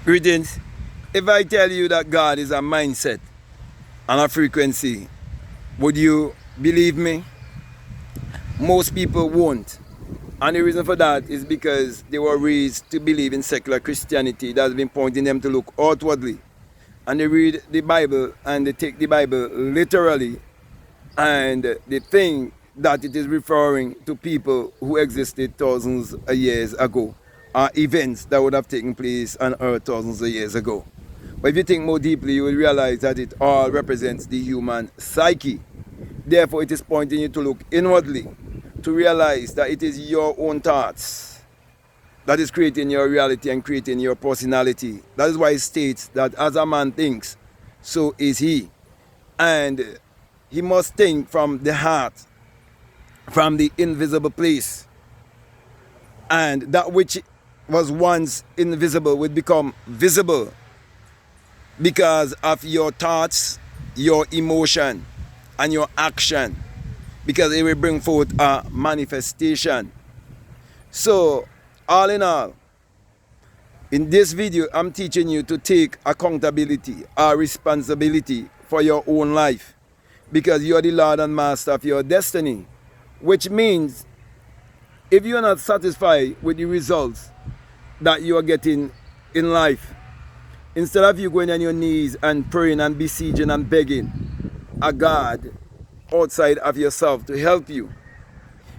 Greetings. If I tell you that God is a mindset and a frequency, would you believe me? Most people won't. And the reason for that is because they were raised to believe in secular Christianity that's been pointing them to look outwardly. And they read the Bible and they take the Bible literally, and they think that it is referring to people who existed thousands of years ago, or events that would have taken place on earth thousands of years ago. But if you think more deeply, you will realize that it all represents the human psyche. Therefore, it is pointing you to look inwardly, to realize that it is your own thoughts that is creating your reality and creating your personality. That is why it states that as a man thinks, so is he. And he must think from the heart, from the invisible place. And that which was once invisible will become visible because of your thoughts, your emotion, and your action, because it will bring forth a manifestation. So, all in all, in this video, I'm teaching you to take accountability or responsibility for your own life, because you are the Lord and Master of your destiny, which means if you are not satisfied with the results that you are getting in life, instead of you going on your knees and praying and besieging and begging a God outside of yourself to help you,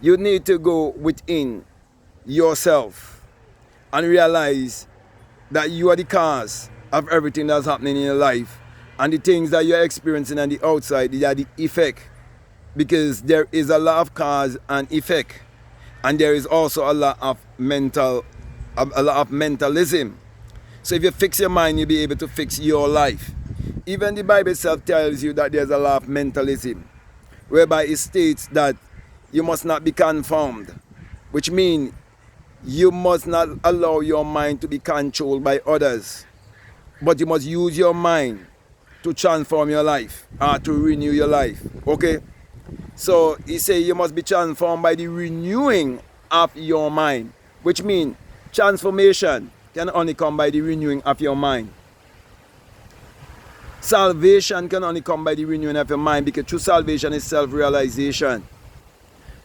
you need to go within yourself and realize that you are the cause of everything that's happening in your life, and the things that you're experiencing on the outside, they are the effect, because there is a lot of cause and effect, and there is also a lot of mentalism. So if you fix your mind, you'll be able to fix your life. Even the Bible itself tells you that there's a lot of mentalism, whereby it states that you must not be conformed, which means you must not allow your mind to be controlled by others, but you must use your mind to transform your life or to renew your life. Okay? So he says you must be transformed by the renewing of your mind, which means transformation can only come by the renewing of your mind. Salvation can only come by the renewing of your mind, because true salvation is self-realization.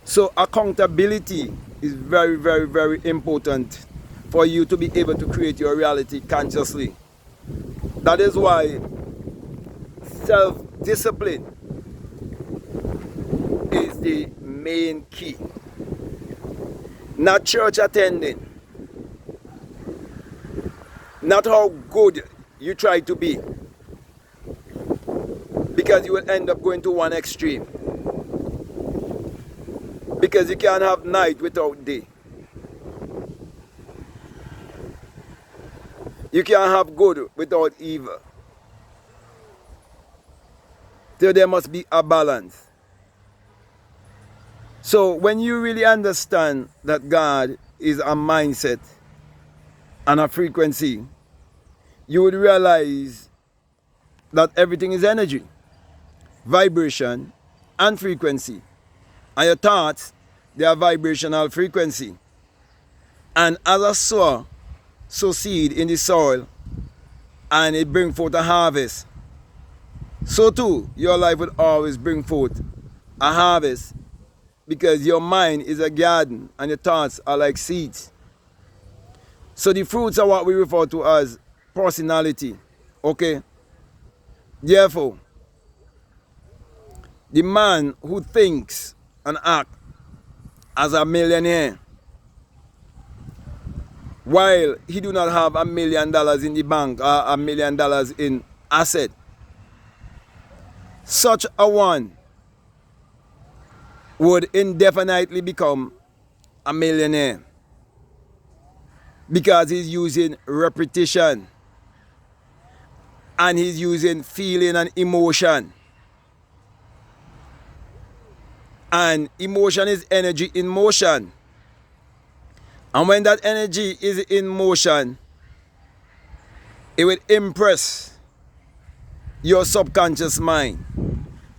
So accountability is very, very, very important for you to be able to create your reality consciously. That is why self-discipline is the main key. Not church attending, not how good you try to be, because you will end up going to one extreme. Because you can't have night without day. You can't have good without evil. So there must be a balance. So when you really understand that God is a mindset and a frequency, you would realize that everything is energy, vibration, and frequency. And your thoughts, they are vibrational frequency. And as a sower sow seed in the soil and it brings forth a harvest, so too your life will always bring forth a harvest, because your mind is a garden and your thoughts are like seeds. So the fruits are what we refer to as personality. Okay? Therefore, the man who thinks and acts as a millionaire while he do not have $1 million in the bank or $1 million in asset, such a one would indefinitely become a millionaire, because he's using repetition and he's using feeling and emotion. And emotion is energy in motion. And when that energy is in motion, it will impress your subconscious mind.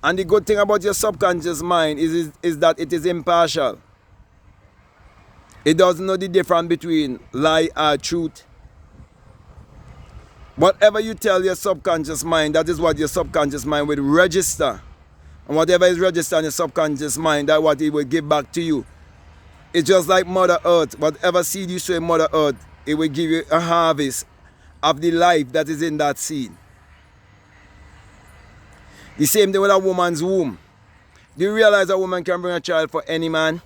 And the good thing about your subconscious mind is that it is impartial. It doesn't know the difference between lie or truth. Whatever you tell your subconscious mind, that is what your subconscious mind will register. And whatever is registered in your subconscious mind, that's what it will give back to you. It's just like Mother Earth. Whatever seed you sow in Mother Earth, it will give you a harvest of the life that is in that seed. The same thing with a woman's womb. Do you realize a woman can bring a child for any man?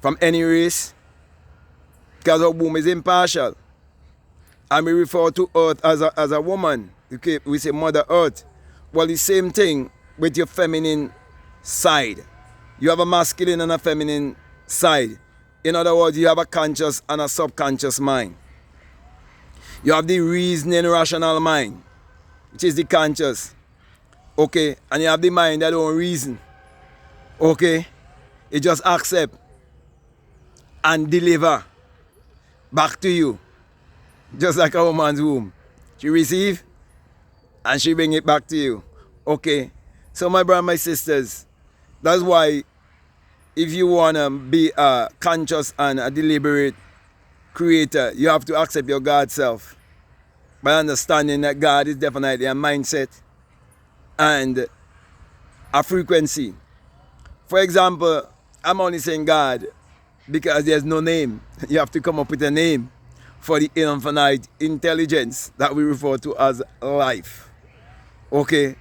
From any race? Because her womb is impartial. And we refer to Earth as a woman. Okay, we say Mother Earth. Well, the same thing with your feminine side. You have a masculine and a feminine side. In other words, you have a conscious and a subconscious mind. You have the reasoning, rational mind, which is the conscious. Okay, and you have the mind that don't reason. Okay, it just accept and deliver back to you. Just like a woman's womb. She receive and she bring it back to you. Okay, so my brothers and my sisters, that's why if you want to be a conscious and a deliberate creator, you have to accept your God self by understanding that God is definitely a mindset and a frequency. For example, I'm only saying God because there's no name. You have to come up with a name for the infinite intelligence that we refer to as life. Okay?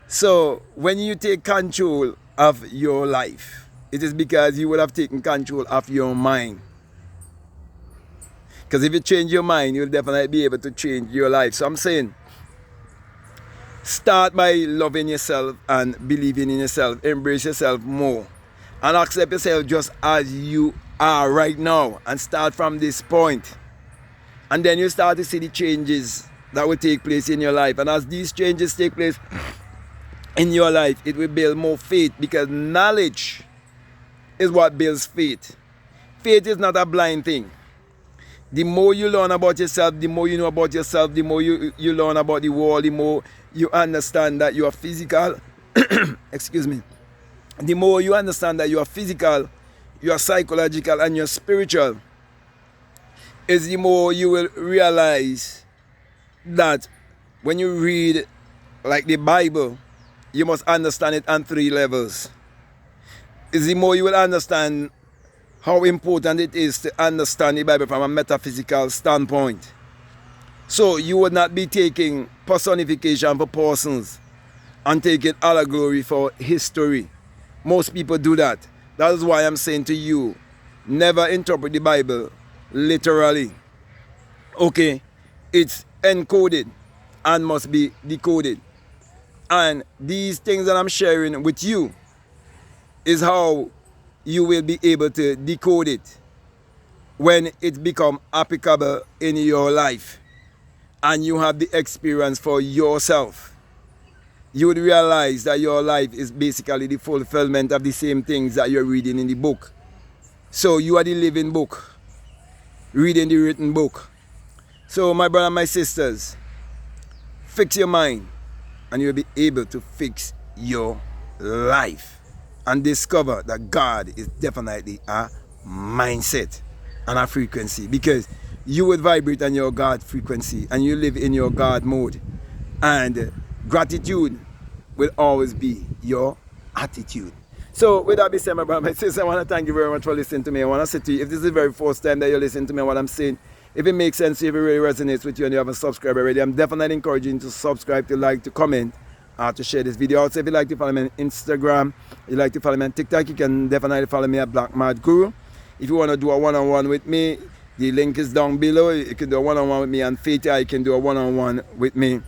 So, when you take control of your life, it is because you would have taken control of your mind. Because if you change your mind, you'll definitely be able to change your life. So I'm saying, start by loving yourself and believing in yourself. Embrace yourself more. And accept yourself just as you are right now. And start from this point. And then you start to see the changes that will take place in your life. And as these changes take place in your life, it will build more faith. Because knowledge is what builds faith. Faith is not a blind thing. The more you learn about yourself, the more you know about yourself, the more you learn about the world, the more you understand that you are physical. Excuse me. The more you understand that you are physical, you are psychological, and you're spiritual, is the more you will realize that when you read like the Bible, you must understand it on 3 levels. Is the more you will understand how important it is to understand the Bible from a metaphysical standpoint. So you would not be taking personification for persons and taking allegory for history. Most people do that. That is why I'm saying to you, never interpret the Bible literally. Okay, it's encoded and must be decoded. And these things that I'm sharing with you is how you will be able to decode it when it becomes applicable in your life and you have the experience for yourself. You would realize that your life is basically the fulfillment of the same things that you're reading in the book. So you are the living book, reading the written book. So my brothers and my sisters, fix your mind and you'll be able to fix your life. And discover that God is definitely a mindset and a frequency. Because you would vibrate on your God frequency and you live in your God mode. And gratitude will always be your attitude. So with that being said, my brother, my sister, I want to thank you very much for listening to me. I want to say to you, if this is the very first time that you're listening to me, what I'm saying, if it makes sense, if it really resonates with you and you haven't subscribed already, I'm definitely encouraging you to subscribe, to like, to comment, to share this video. Also, if you like to follow me on Instagram, you like to follow me on TikTok, you can definitely follow me at Black Mad Guru. If you want to do a one-on-one with me, the link is down below. You can do a one-on-one with me on Faithia. You can do a one-on-one with me,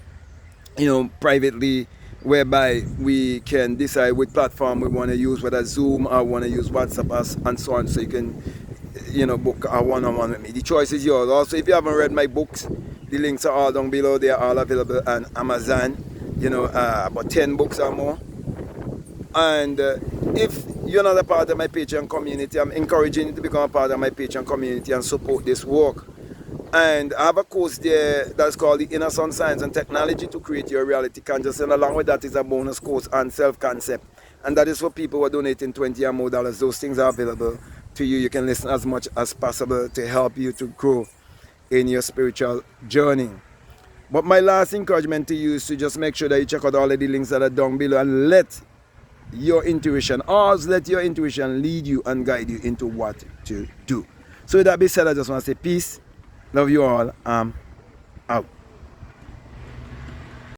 privately, whereby we can decide which platform we want to use, whether Zoom or want to use WhatsApp and so on, so you can book a one-on-one with me. The choice is yours. Also, if you haven't read my books, the links are all down below. They are all available on Amazon. About 10 books or more. And if you're not a part of my Patreon community, I'm encouraging you to become a part of my Patreon community and support this work. And I have a course there that's called the Inner Sun Science and Technology to Create Your Reality Conscious. And along with that is a bonus course on self-concept. And that is for people who are donating $20 or more. Those things are available to you. You can listen as much as possible to help you to grow in your spiritual journey. But my last encouragement to you is to just make sure that you check out all of the links that are down below and let your intuition, always let your intuition lead you and guide you into what to do. So with that being said, I just want to say peace, love you all,